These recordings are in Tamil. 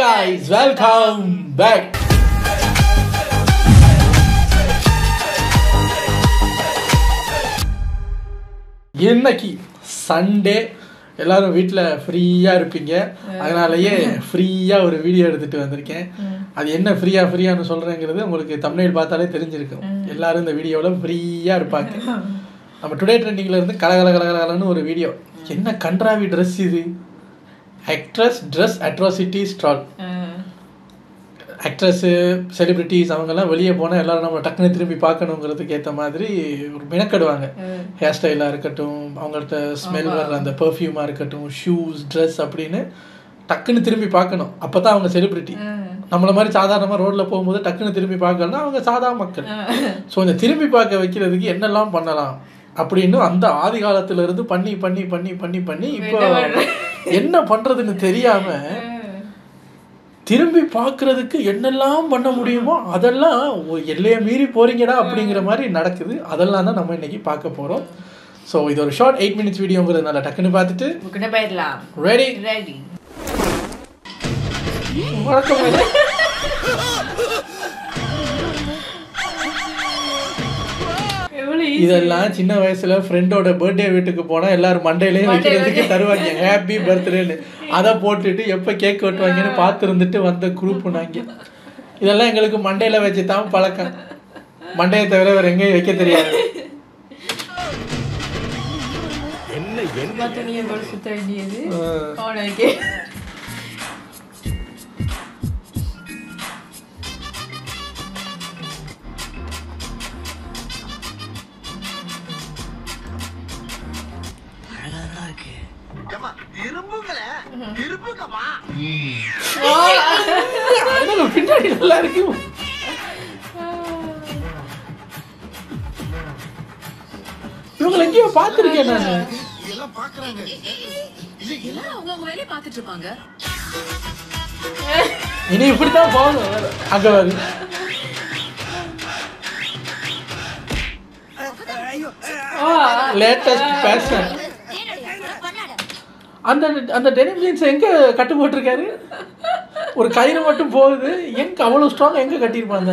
guys, welcome back. இன்னைக்கு சண்டே எல்லாரும் வீட்டில் ஃப்ரீயாக இருப்பீங்க, அதனாலயே ஃப்ரீயாக ஒரு வீடியோ எடுத்துகிட்டு வந்திருக்கேன். அது என்ன ஃப்ரீயானு சொல்கிறேங்கிறது உங்களுக்கு தம்ப்நெயில் பார்த்தாலே தெரிஞ்சிருக்கும். எல்லாரும் இந்த வீடியோவில் ஃப்ரீயாக இருப்பாங்க. நம்ம டுடே ட்ரெண்டிங்கில் இருந்து கலகலன்னு ஒரு வீடியோ. என்ன கன்றாவி ட்ரெஸ் இது, actress dress atrocity stall. Actress celebrities அவங்கெல்லாம் வெளியே போனால் எல்லோரும் நம்ம டக்குன்னு திரும்பி பார்க்கணுங்கிறதுக்கு ஏற்ற மாதிரி ஒரு மெனக்கடுவாங்க. ஹேர் ஸ்டைலாக இருக்கட்டும், அவங்கள்ட்ட ஸ்மெல் வர்ற அந்த பர்ஃப்யூமாக இருக்கட்டும், ஷூஸ் ட்ரெஸ் அப்படின்னு டக்குன்னு திரும்பி பார்க்கணும். அப்போ தான் அவங்க செலிப்ரிட்டி. நம்மளை மாதிரி சாதாரணமாக ரோட்டில் போகும்போது டக்குன்னு திரும்பி பார்க்கலன்னா அவங்க சாதாரண மக்கள். ஸோ இந்த திரும்பி பார்க்க வைக்கிறதுக்கு என்னெல்லாம் பண்ணலாம் அப்படின்னு அந்த ஆதி காலத்திலேருந்து பண்ணி இப்போ என்ன பண்ணுறதுன்னு தெரியாமல் திரும்பி பார்க்குறதுக்கு என்னெல்லாம் பண்ண முடியுமோ அதெல்லாம் எல்லையை மீறி போகிறீங்கடா அப்படிங்கிற மாதிரி நடக்குது. அதெல்லாம் தான் நம்ம இன்றைக்கி பார்க்க போகிறோம். ஸோ இது ஒரு ஷார்ட் 8 minutes வீடியோங்கிறதுனால டக்குன்னு பார்த்துட்டு ரெடி. வணக்கம். இதெல்லாம் சின்ன வயசுல ஃப்ரெண்டோட பர்த்டே வீட்டுக்கு போனா எல்லாரும் மண்டையிலேயே வைக்கிறதுக்கு தருவாங்க ஹாப்பி பர்த்டேன்னு. அதை போட்டுட்டு எப்ப கேக் வெட்டுவாங்கன்னு பார்த்து இருந்துட்டு வந்த குரூப் நாங்க. இதெல்லாம் எங்களுக்கு மண்டையில வச்சு தான் பழக்கம். மண்டையை தவிர வேற எங்கேயும் வைக்க தெரியாது. பின்னாடி நல்லா இருக்கு. இவங்களை எங்கேயோ பார்த்திருக்கேன் நானு. இனி இப்படித்தான் போகணும். அங்க வந்து லேட்டஸ்ட் ஃபேஷன். அந்த டெனிம் ஜீன்ஸ் எங்க கட்டு போட்டிருக்காரு? ஒரு கயிறு மட்டும் போகுது. எங்க அவ்வளவு ஸ்ட்ராங் எங்க கட்டியிருப்பாங்க?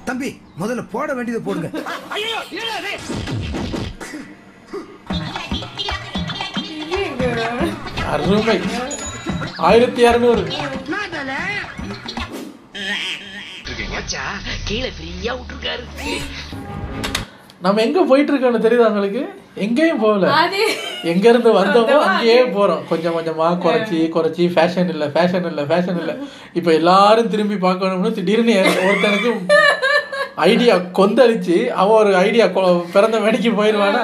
தம்பி முதல்ல போட வேண்டியதை போடுங்க. அருமை. 1200. நம்ம எங்க போயிட்டு இருக்கோம்னு தெரியுது உங்களுக்கு? எங்கேயும் போகல. எங்க இருந்து வந்தோமோ அங்கேயே போறோம். கொஞ்சமா குறைச்சி ஃபேஷன் இல்ல. இப்ப எல்லாரும் திரும்பி பார்க்கணும்னு திடீர்னு ஒருத்தனுக்கு ஐடியா கொந்தளிச்சு அவன் ஒரு ஐடியா பிறந்த மேடைக்கு போயிடுவானா?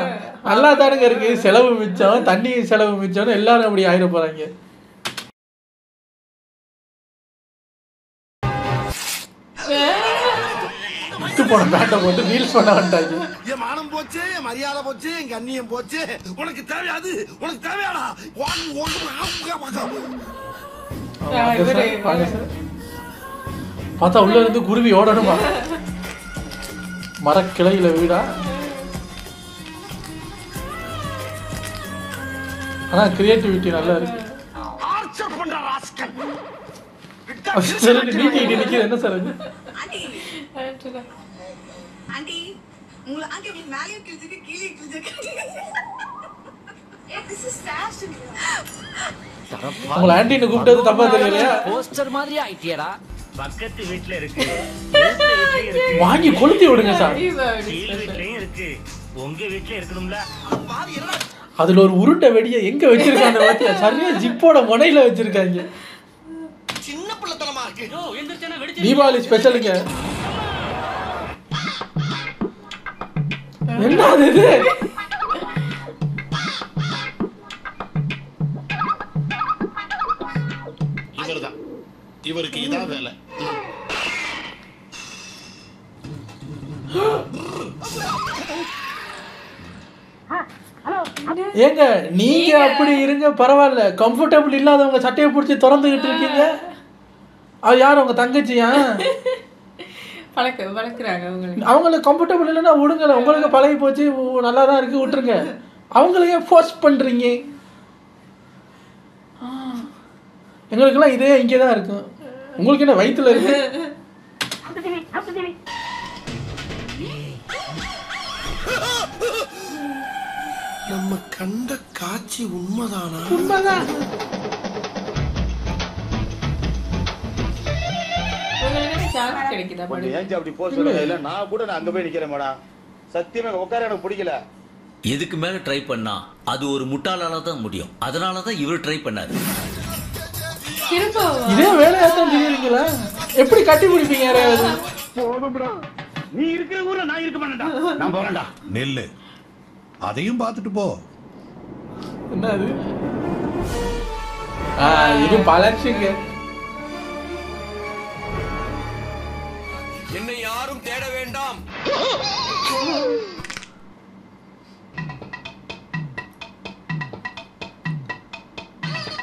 நல்லா தானுங்க இருக்கு, செலவு மிச்சம், தண்ணி செலவு மிச்சம்னு எல்லாரும் அப்படி ஆயிட போறாங்க. போன பேட்டை போட்டு ரீல்ஸ் பண்ண வந்தாங்க. என் மானம் போச்சு, என் மரியாதை போச்சு, என் கண்ணியம் போச்சு. உனக்கு தேவையாது, உனக்கு தேவையாடா? பார்த்தா உள்ள இருந்து குருவி ஓடணுமா? மரக்கிளையில வீடா? ஆனா கிரியேட்டிவிட்டி நல்லா இருக்கு. நிக்குது என்ன சார்? உங்களை ஆன்டின்னு கூப்பிட்டது தப்பா தெரியலையா? போஸ்டர் மாதிரி ஆயிட்டியடா. பக்கத்து வீட்ல இருக்கு, வாங்கி கொளுத்தி விடுங்க சார். வீட்லயும் இருக்கு, உங்க வீட்ல இருக்கணும்ல. அதுல ஒரு உருட்டை வெடியை எங்க வச்சிருக்காங்க பாத்தியா? சரியா ஜிப்போட முனையில வச்சிருக்காங்க. சின்ன பிள்ளைத்தனமா இருக்கு. தீபாவளி ஸ்பெஷலுங்க. என்ன இது? இவர்தான், இவருக்கு இதான் வேலை. ஏங்க நீங்க அப்படி இருங்க பரவாயில்ல. கம்ஃபர்டபுள் இல்லாதவங்க சட்டையை பிடிச்சி திறந்துகிட்டு இருக்கீங்க. அது யார்? உங்க தங்கச்சியா? வளர்க்குறாங்க அவங்களுக்கு கம்ஃபர்டபுள் இல்லைன்னா விடுங்க, உங்களுக்கு பழகி போச்சு, நல்லா தான் இருக்குது, விட்டுருங்க. அவங்களையே ஃபோர்ஸ் பண்ணுறீங்க. எங்களுக்கெல்லாம் இதே இங்கே தான் இருக்கும். உங்களுக்கு என்ன வயிற்றுல இருக்கு? நம்ம கண்ட காட்சி உண்மைதானா? உண்மைதான். அப்படி போக சொல்லுங்க. இல்ல நான் கூட அங்க போய் நிக்கிறேன் மேடம். சத்தியமா உட்கார எனக்கு பிடிக்கல. இதுக்கு மேல ட்ரை பண்ணா அது ஒரு முட்டாளால தான் முடியும். அதனால தான் இவர் ட்ரை பண்ணாரு. இதே வேலையா தான் தெரியுங்களா? எப்படி கட்டி பிடிப்பீங்க யாரையாவது? போதும்டா. நீ இருக்கிற ஊர்ல நான் இருக்க மாட்டேன்டா. நான் போறேன்டா. நெல்லு அதையும் பார்த்துட்டு போ. என்ன அது? இது பலச்சுங்க. என்னை யாரும் தேட வேண்டாம்.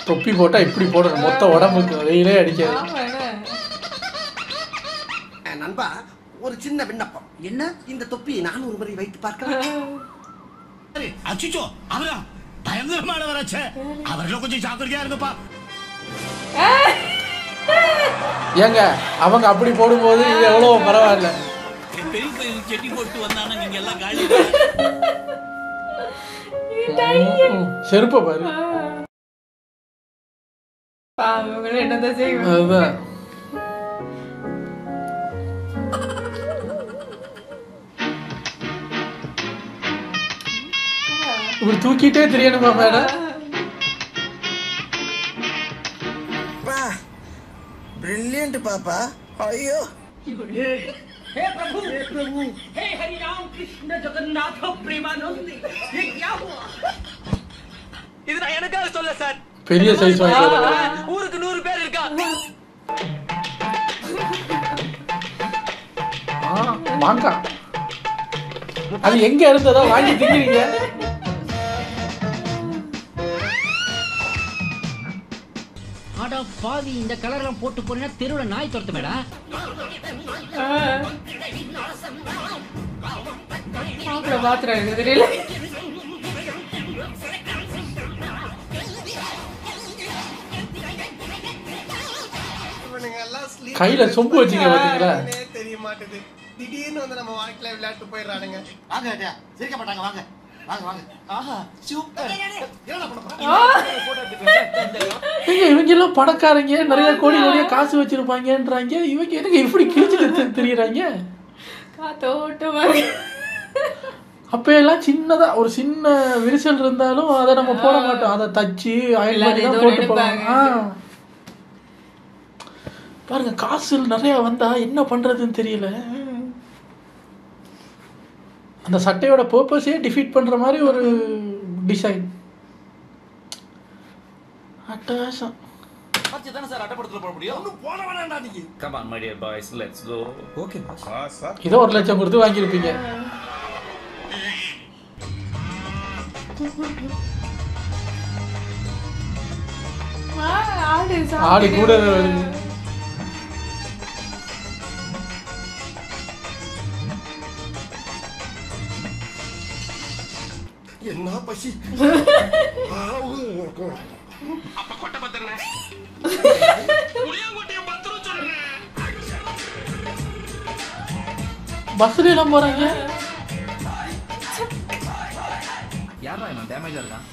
தொப்பி போட்டா இப்படி போடணும், மொத்த உடம்புக்கு வெயிலே அடிக்காது. நண்பா, ஒரு சின்ன விண்ணப்பம். என்ன? இந்த தொப்பியை நான் ஒரு முறை வைத்து பார்க்கலாம். அச்சுச்சோ, அவரா பயங்கரமானவராச்சே. அவர்களும் கொஞ்சம் ஜாக்கிரதையா இருங்கப்பா. ஏங்க அவங்க அப்படி போடும்போது இது எவ்வளவு பரவாயில்ல. பெரிய பெரிய செட்டி போட்டு வந்தானா நீங்க எல்லாம் காலி. செருப்ப பாரு. என்னதான் செய்வோம். அதுதான். இப்படி தூக்கிட்டே தெரியணுமா மேடம்? ब्रिलियंट पापा. अयो हे प्रभु हे हरि राम कृष्ण जगन्नाथ प्रेमानंद, ये क्या हुआ? இது நான் எனக்காக சொல்ல சார். பெரிய சைஸ் வாங்கிட்டு ஊருக்கு 100 பேர் இருக்கா. வாங்க. அது எங்க இருந்ததோ வாங்கி திங்கிறீங்க. அட பாவி, இந்த கலர்லாம் போட்டு போறேன்னா தெருவுல நாய் துரத்துமேடா. பாத்துறாங்க தெரியல. கையில சொம்பு வச்சீங்க பாத்தீங்களா? தெரிய மாட்டேது. திடீர்னு வந்து நம்ம வாழ்க்கையில விளையாட்டு போயிடுறானுங்க. வாங்க ஏட்டா. சிரிக்க மாட்டாங்க. வாங்க. வாங்க வாங்க. ஆஹா சூப்பர். என்னடா பண்ண போற? இவங்க எல்லாம் பணக்காரங்க, நிறைய கோடி கோடியா காசு வச்சிருப்பாங்கன்றாங்க. இவங்க எனக்கு இப்படி கிழிச்சிட்டு தெரியுறாங்க. அப்ப எல்லாம் சின்னதா ஒரு சின்ன விரிசல் இருந்தாலும் அதை நம்ம போட மாட்டோம். அதை தச்சு அயன் பண்ணி தான் போட்டு போவோம். பாருங்க, காசு நிறைய வந்தா என்ன பண்றதுன்னு தெரியல. அந்த சட்டையோட பர்பஸே டிஃபீட் பண்ற மாதிரி ஒரு டிசைன். அட்டகாசம். பச்சை தானே சார் அட்டப்படத்துல போட முடியும். ஒண்ணும் போட வேணாம்டா நீ. Come on my dear boys, let's go. Okay boss. இதோ 1 லட்சம் கொடுத்து வாங்கியிருப்பீங்க. ஆடு கூட வருது. என்ன பசி. அப்ப கொட்ட பத்திரனே. புளியங்கொட்டையும் பத்திரம் சொல்றேன். பஸ்ல எல்லாம் போறாங்க. யாரா இவன் டேமேஜா இருக்கான்?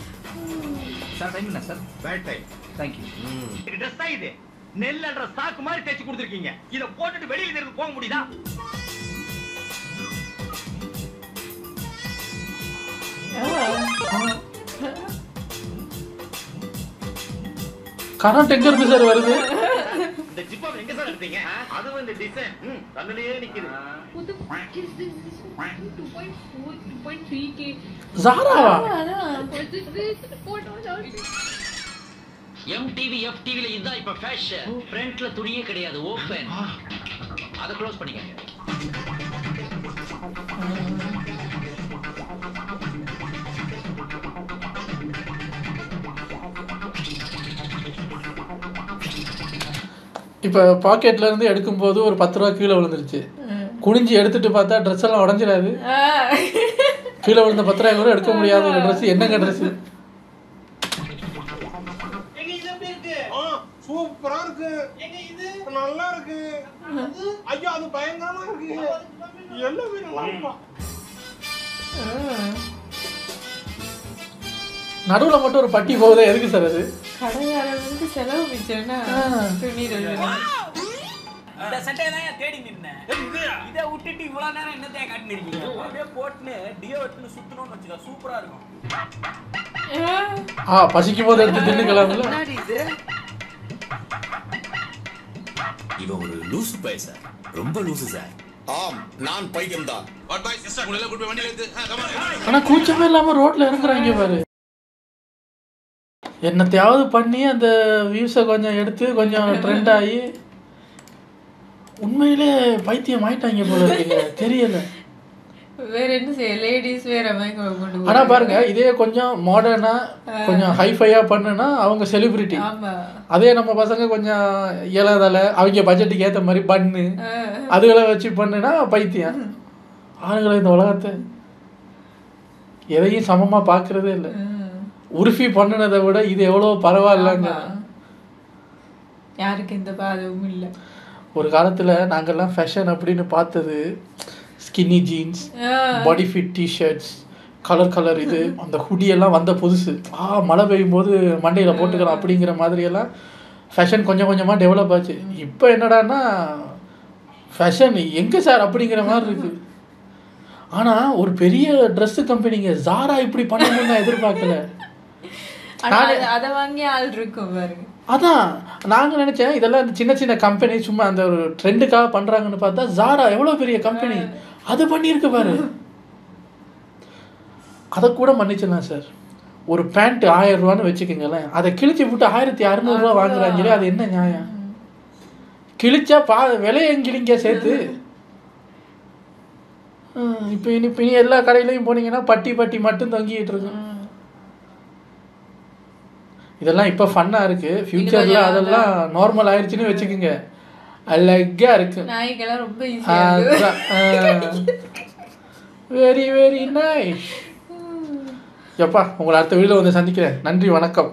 சார் டைம் என்ன sir? Bad time. Thank you. இது ட்ரெஸ் ஆயிடு. நெல்லன்ற சாக்கு மாதிரி தேய்ச்சி கொடுத்திருக்கீங்க. இத போட்டுட்டு வெளியில இருந்து போக முடியுதா? கரண்ட் எங்க இருந்து சார் வருது? இந்த ஜிப்பா எங்க சார் எடுத்தீங்க? அதுவும் இந்த டிசைன் கண்ணுலயே நிக்குது. ஜாராவா? MTV FTVல இதான் இப்ப ஃபேஷன். ஃப்ரண்ட்ல துணியே கிடையாது, ஓபன். அத க்ளோஸ் பண்ணிக்கங்க. இப்போ பாக்கெட்ல இருந்து எடுக்கும்போது ஒரு 10 ரூபா கீழே விழுந்துருச்சு. குனிஞ்சு எடுத்துட்டு பார்த்தா ட்ரெஸ் எல்லாம் உடஞ்சிடாது. கீழே விழுந்த 10,000 கூட எடுக்க முடியாத ஒரு ட்ரெஸ். என்னங்க ட்ரெஸ்? சூப்பரா இருக்கு. நல்லா இருக்கு. ஐயோ அது பயங்கரமா இருக்கு. எல்லாமே நல்லா இருக்கு. நடுவுல மட்டும் ஒரு பட்டி போகுதே, எதுக்கு சார் அது? கடைக்காரங்களுக்கு செலவு மிச்சம்னா துணி இந்த சட்டையை தான் தேடி நின்னேன். இதை விட்டுட்டு இவ்வளவு நேரம் என்னத்தையா காட்டினு இருக்கீங்க? அப்படியே போட்டுன்னு டியோ எடுத்துன்னு சுத்தணும்னு வச்சுக்க, சூப்பரா இருக்கும். பசிக்கும் போது எடுத்து தின்னுக்கலாம்ல. இவன் ஒரு லூசு பைய சார், ரொம்ப லூசு சார். ஆம், நான் பைத்தியம் தான். ஆனா கூச்சமே இல்லாம ரோட்ல இறங்குறாங்க பாரு. என்னத்தையாவது பண்ணி அந்த வியூஸை கொஞ்சம் எடுத்து கொஞ்சம் ட்ரெண்ட் ஆகி உண்மையிலே பைத்தியம் ஆயிட்டாங்க போல இருக்குங்க, தெரியல. வேற என்ன செய்ய, லேடிஸ் வேற கொண்டு. ஆனா பாருங்க, இதே கொஞ்சம் மாடர்னா கொஞ்சம் ஹைஃபையா பண்ணுனா அவங்க செலிபிரிட்டி. அதே நம்ம பசங்க கொஞ்சம் இயலாதல அவங்க பட்ஜெட்டுக்கு ஏற்ற மாதிரி பண்ணு அதுகளை வச்சு பண்ணுனா பைத்தியம். ஆளுங்களை இந்த உலகத்தை எதையும் சமமா பார்க்கறதே இல்லை. உருஃபி பண்ணினதை விட இது எவ்வளோ பரவாயில்லங்க. யாருக்கு எந்த பாதமும் இல்லை. ஒரு காலத்தில் நாங்கள்லாம் ஃபேஷன் அப்படின்னு பார்த்தது ஸ்கின்னி ஜீன்ஸ், பாடி ஃபிட் டிஷர்ட்ஸ், கலர் இது அந்த ஹுடியெல்லாம் வந்த புதுசு. மழை பெய்யும் போது மண்டையில் போட்டுக்கலாம் அப்படிங்கிற மாதிரியெல்லாம் ஃபேஷன் கொஞ்சம் கொஞ்சமாக டெவலப் ஆச்சு. இப்போ என்னடான்னா ஃபேஷன் எங்கே சார் அப்படிங்கிற மாதிரி இருக்குது. ஆனால் ஒரு பெரிய ட்ரெஸ்ஸு கம்பெனிங்க ஜாரா இப்படி பண்ணணும்னு நான் எதிர்பார்க்கல. அதை வாங்கி ஆள் இருக்கும் பாருங்க. அதான் நாங்கள் நினச்சேன் இதெல்லாம் இந்த சின்ன சின்ன கம்பெனி சும்மா அந்த ஒரு ட்ரெண்டுக்காக பண்ணுறாங்கன்னு பார்த்தா ஜாரா எவ்வளோ பெரிய கம்பெனி அது பண்ணியிருக்கு பாரு. அதை கூட மன்னிச்சிடலாம் சார். ஒரு பேண்ட் 1000 ரூபான்னு வச்சுக்கோங்களேன், அதை கிழிச்சு விட்டு 1600 ரூபா வாங்குறாங்களே, அது என்ன நியாயம்? கிழிச்சா விலையும் கிழிங்க சேர்த்து. இப்போ இனி எல்லா கடையிலையும் போனீங்கன்னா பட்டி மட்டும் தொங்கிட்டு இருக்கும். இதெல்லாம் இப்போ ஃபன்னாக இருக்குது. ஃப்யூச்சரில் அதெல்லாம் நார்மல் ஆயிடுச்சுன்னு வச்சுக்கோங்க, அழகாக இருக்கு. நாய்க்கெல்லாம் ரொம்ப ஈஸியாக. Very very nice. எப்பா உங்களை அடுத்த வீடியோவில் வந்து சந்திக்கிறேன். நன்றி, வணக்கம்.